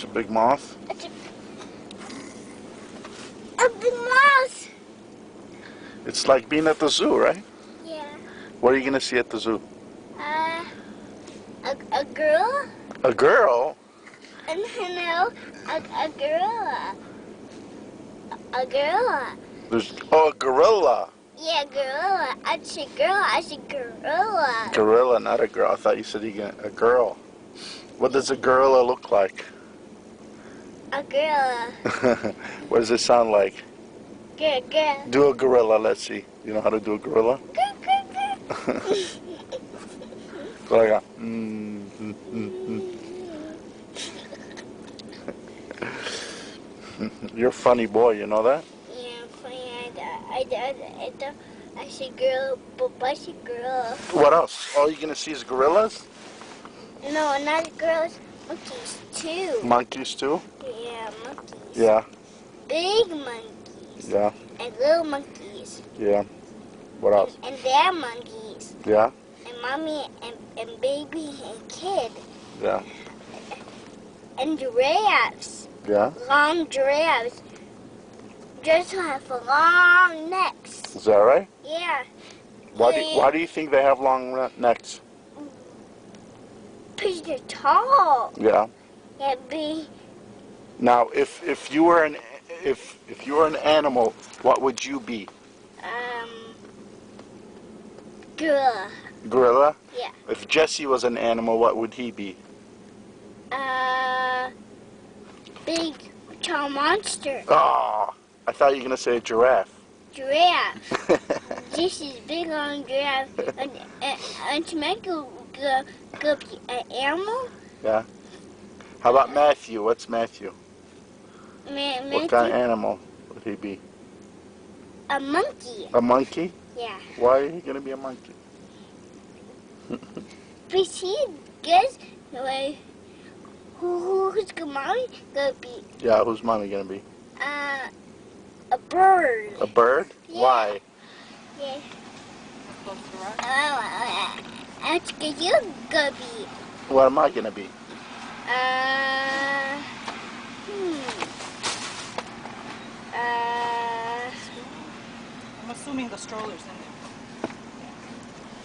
It's a big moth? It's a big moth. It's like being at the zoo, right? Yeah. What are you going to see at the zoo? A girl? A girl? No, a gorilla. A gorilla. Oh, a gorilla. Yeah, gorilla. I said girl. I said gorilla. Gorilla, not a girl. I thought you said a girl. What does a gorilla look like? A gorilla. What does it sound like? Girl. Do a gorilla, let's see. You know how to do a gorilla? Like a, You're a funny boy, you know that? Yeah, funny. I said girl, but I said gorilla. What else? All you're gonna see is gorillas? No, not girls. Monkeys too. Monkeys too? Yeah, monkeys. Yeah. Big monkeys. Yeah. And little monkeys. Yeah. What else? And their monkeys. Yeah. And mommy and baby and kid. Yeah. And giraffes. Yeah. Long giraffes. Just have long necks. Is that right? Yeah. Why do you think they have long necks? Because they're tall. Yeah. Yeah, be. Now, if you were an animal, what would you be? Gorilla. Gorilla? Yeah. If Jesse was an animal, what would he be? Big tall monster. Oh, I thought you were gonna say a giraffe. Giraffe. This is big long giraffe. And to make a go be an animal? Yeah. How about Matthew? What's Matthew? Matthew? What kind of animal would he be? A monkey. A monkey? Yeah. Why are you gonna be a monkey? But he guess like who's mommy gonna be? Yeah, who's mommy gonna be? A bird. A bird? Yeah. Why? Yeah. That's good. You gonna be? What am I gonna be? I'm assuming the stroller's in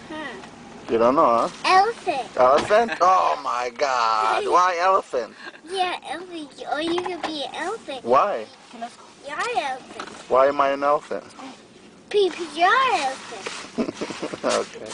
there. You don't know, huh? Elephant. Elephant? Oh my God! Why elephant? Yeah, elephant. Or you could be an elephant. Why? You're an elephant. Why am I an elephant? Because you're an elephant. Okay.